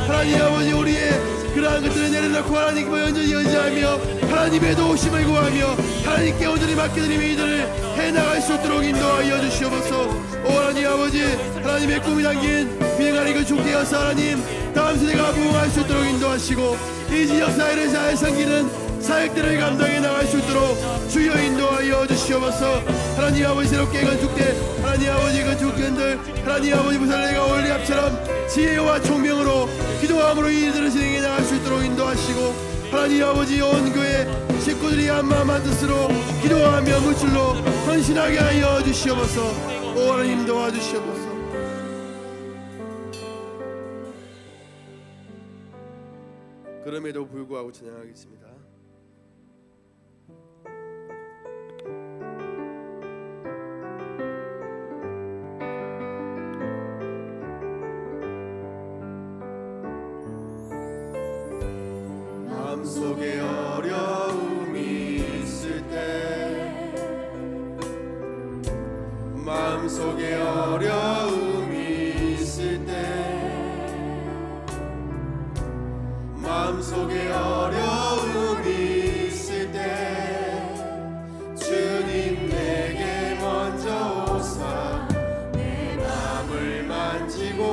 하나님 아버지 우리의 그러한 것들을 내려놓고 하나님께 온전히 의지하며 하나님의 도우심을 구하며 하나님께 온전히 맡겨드리며 이들을 해나갈 수 있도록 인도하여 주시옵소서. 오 하나님 아버지, 하나님의 꿈이 담긴 비행하는 건축되어서 하나님 다음 세대가 부흥할 수 있도록 인도하시고 이 지역 사회를 잘 섬기는 사역들을 감당해 나갈 수 있도록 주여 인도하여 주시옵소서. 하나님 아버지 새롭게 건축된 하나님 아버지 건축견들 하나님 아버지 부살레가 올리압처럼 지혜와 총명으로 기도함으로 이들을 진행해 나갈 수 있도록 인도하시고 하나님 아버지 온 교회 식구들이 한마음 한뜻으로 기도하며 물질로 헌신하게 하여 주시옵소서. 오 하나님 도와주시옵소서. 그럼에도 불구하고 찬양하겠습니다. 마음속에 어려움이 있을 때 마음속에 어려움이 있을 때 마음속에 어려움이 있을 때 주님 내게 먼저 오사 내 마음을 만지고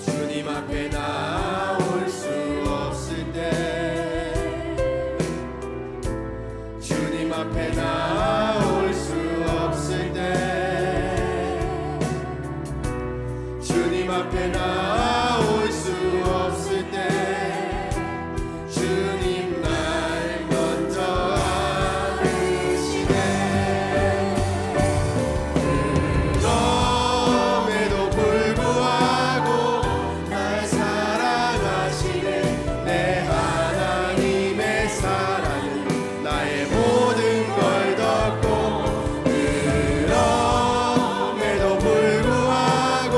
주님 앞에 나올 수 없을 때 주님 앞에 나올 수 없을 때 주님 앞에 나올 수 없을 때 주님 날 먼저 안으시네. 그럼에도 불구하고 날 사랑하시네. 내 하나님의 사랑은 나의 모든 걸 덮고 그럼에도 불구하고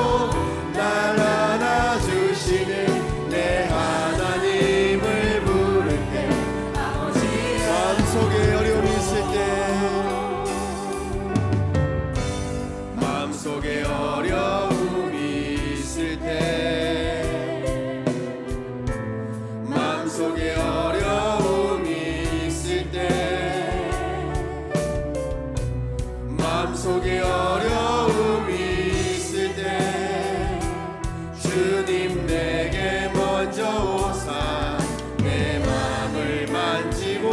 날 안아주시는 내 하나님을 부를 때 마음속에 어려움이 있을 때 마음속에 어려움이 있을 때 마음속에 어려움이 있을 때 마음속에 어려움이 있을 때 주님 내게 먼저 오사 내 마음을 만지고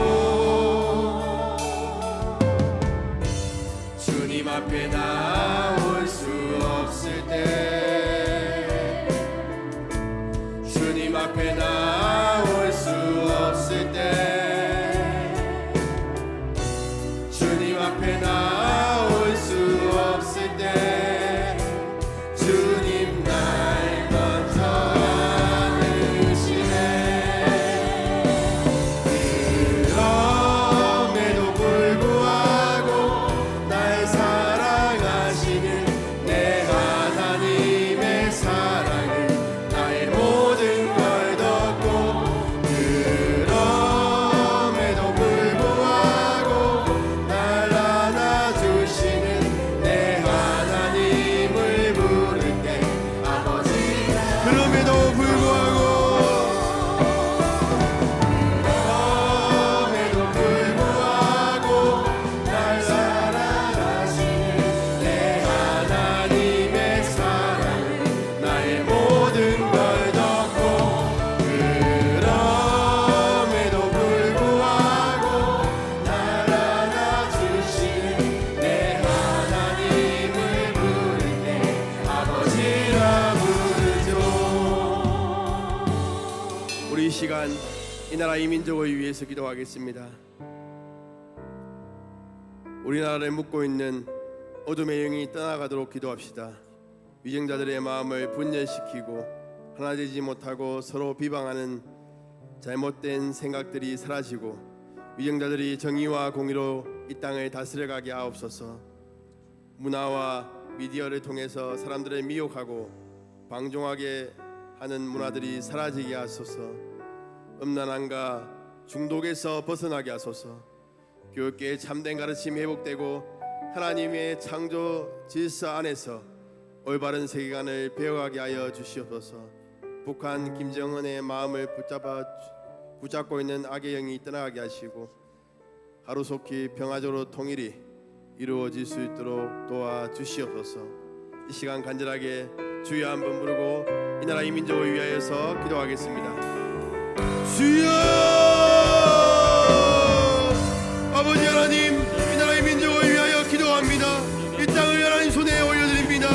주님 앞에 나올 수 없을 때 주님 앞에 나올 수 없을 때 주님 앞에 나올 수 없을 때 주님 날 먼저 안으시네. 그럼에도 불구하고 날 사랑하시는 내 하나님의 사랑은 나의 모든 걸 덮고 그럼에도 불구하고 날 안아주시는 내 하나님을 부를 때 아버지 그럼에도 불구하고 날 사랑하시는 내 하나님의 사랑은 나의 모든 걸 덮고 그럼에도 불구하고 날 안아주시는 내 하나님을 부를 때 아버지라 부르죠. 우리 이 시간 이 나라 이 민족을 위해서 기도하겠습니다. 우리나라를 묶고 있는 어둠의 영이 떠나가도록 기도합시다. 위정자들의 마음을 분열시키고 하나 되지 못하고 서로 비방하는 잘못된 생각들이 사라지고 위정자들이 정의와 공의로 이 땅을 다스려가게 하옵소서. 문화와 미디어를 통해서 사람들을 미혹하고 방종하게 하는 문화들이 사라지게 하소서. 음란함과 중독에서 벗어나게 하소서. 교육계의 참된 가르침이 회복되고 하나님의 창조 질서 안에서 올바른 세계관을 배워가게 하여 주시옵소서. 북한 김정은의 마음을 붙잡고 있는 악의 영이 떠나가게 하시고 하루속히 평화적으로 통일이 이루어질 수 있도록 도와주시옵소서. 이 시간 간절하게 주여 한번 부르고 이 나라 이 민족을 위하여서 기도하겠습니다. 주여 아버지 하나님, 이 나라의 민족을 위하여 기도합니다. 이 땅을 하나님 손에 올려드립니다.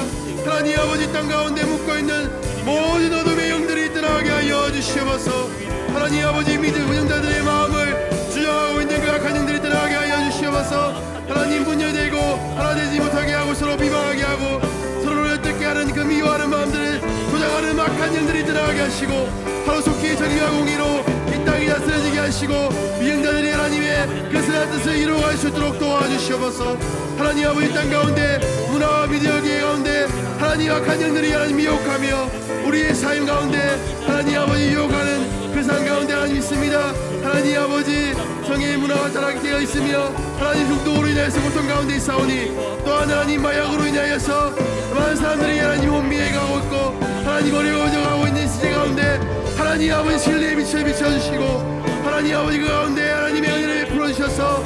하나님 아버지, 땅 가운데 묵고있는 모든 어둠의 영들이 떠나게 하여 주시옵소서. 하나님 아버지, 믿음 운영자들의 마음을 주장하고 있는 그 악한 영들이 떠나게 하여 주시옵소서. 하나님 분열되고 하나 되지 못하게 하고 서로 비방하게 하고 서로를 어떻게 하는 그 미워하는 마음들을 조장하는 악한 영들이 떠나게 하시고 하루속히 정의와 공의로 이 땅이 다스려지게 하시고 미행자들이 하나님의 그 선한 뜻을 이루어갈 수 있도록 도와주시옵소서. 하나님 아버지, 땅 가운데 문화와 미디어 기회 가운데 하나님 악한 영들이 하나님 미혹하며 우리의 삶 가운데 하나님 아버지 유혹하는 그 삶 가운데 하나님 있습니다. 하나님 아버지, 성의 문화가 타락되어 있으며 하나님 흉도로 인하여서 고통 가운데 있사오니 또한 하나님 마약으로 인하여서 많은 사람들이 하나님 혼미해 가고 있고 하나님 어려워져 가고 있는 시대 가운데 하나님 아버지 진리의 빛을 비춰주시고 하나님 아버지 그 가운데 하나님의 은혜를 베풀어주셔서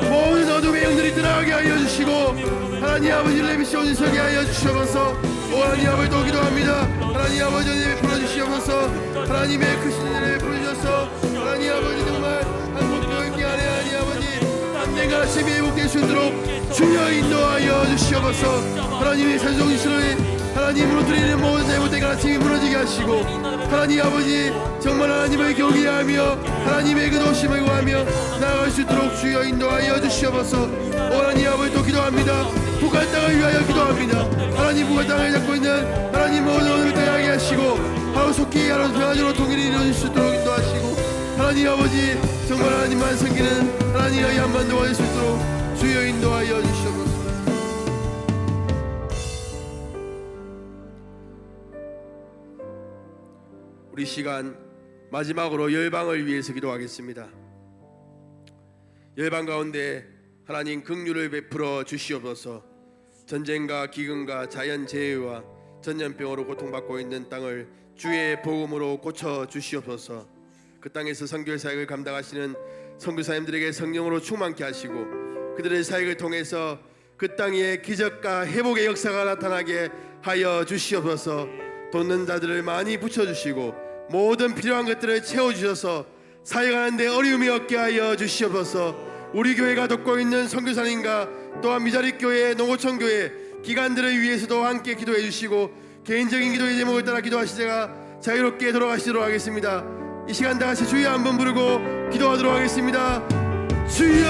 모든 어둠의 영들이 드러나게 하여 주시고 하나님 아버지 진리의 빛이 오직 서게 하여 주시옵소서. 오 하나님 아버지, 또 기도합니다. 하나님 아버지 은혜 베풀어 주시옵소서. 하나님의 크신 은혜를 베풀어 주셔서 하나님 아버지 정말 한국교육기 안에 하나님 아버지 안내가 심히 회복될 수 있도록 주여 인도하여 주시옵소서. 하나님의 산성지수를 하나님 무너뜨리는 모든 잘못된 가르침이 무너지게 하시고 하나님 아버지 정말 하나님을 경외하며 하나님의 그 도심을 구하며 나아갈 수 있도록 주여 인도하여 주시옵소서. 하나님 아버지, 또 기도합니다. 북한 땅을 위하여 기도합니다. 하나님 북한 땅을 잡고 있는 하나님 모든 어둠을 떠나게 하시고 하루속히 하루 평안으로 통일이 이루어질 수 있도록 인도하시고 하나님 아버지 정말 하나님만 섬기는 하나님의 한반도가 될 수 있도록 주여 인도하여 주시옵소서. 우리 시간 마지막으로 열방을 위해서 기도하겠습니다. 열방 가운데 하나님 긍휼을 베풀어 주시옵소서. 전쟁과 기근과 자연재해와 전염병으로 고통받고 있는 땅을 주의 복음으로 고쳐 주시옵소서. 그 땅에서 선교 사역을 감당하시는 선교사님들에게 성령으로 충만케 하시고 그들의 사역을 통해서 그 땅에 기적과 회복의 역사가 나타나게 하여 주시옵소서. 돕는 자들을 많이 붙여주시고 모든 필요한 것들을 채워주셔서 사역하는 데 어려움이 없게 하여 주시옵소서. 우리 교회가 돕고 있는 선교사님과 또한 미자립교회, 농어촌교회 기관들을 위해서도 함께 기도해 주시고 개인적인 기도의 제목을 따라 기도하시다가 자유롭게 돌아가시도록 하겠습니다. 이 시간 다 같이 주여 한번 부르고 기도하도록 하겠습니다. 주여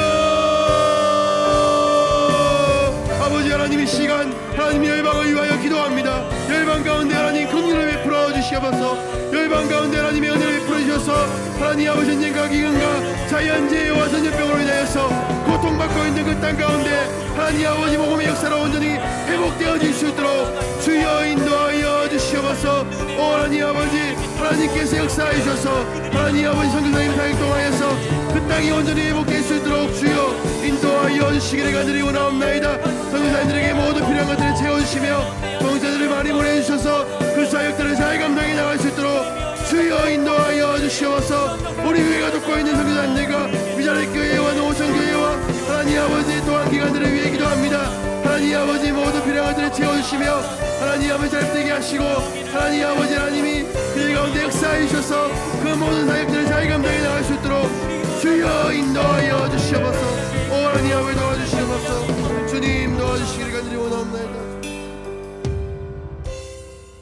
아버지 하나님, 이 시간 하나님의 열방을 위하여 기도합니다. 열방 가운데 하나님 긍휼을 베풀어 주시옵소서. 열방 가운데 하나님의 은혜를 베풀어 주셔서 하나님 아버지 전쟁과 기근과 자연재해와 전염병으로 인하여서 고통받고 있는 그 땅 가운데 하나님 아버지 복음의 역사로 온전히 회복되어질 수 있도록 주여 인도하여 주시옵소서. 오 하나님 아버지, 하나님께서 역사해 주셔서 하나님 아버지 선교사님 사역 통하여서 그 땅이 온전히 회복될 수 있도록 주여 인도하여 주시기를 간절히 원하옵나이다. 선교사님들에게 모든 필요한 것들을 채워주시며 동자들을 많이 보내주셔서 그 사역들을 잘 감당해 나갈 수 있도록 주여 인도하여 주시옵소서. 우리 교회가 돕고 있는 선교사님들과 미자립교회와 농어촌교회와 하나님 아버지 또한 기관들을 위해 기도합니다. 하나님 아버지 모든 필요한 것들을 채워주시며 하나님 아버지 잘되게 하시고 하나님 아버지 하나님이 그들 가운데 역사해 주셔서 그 모든 사역들을 잘 감당해 나갈 수 있도록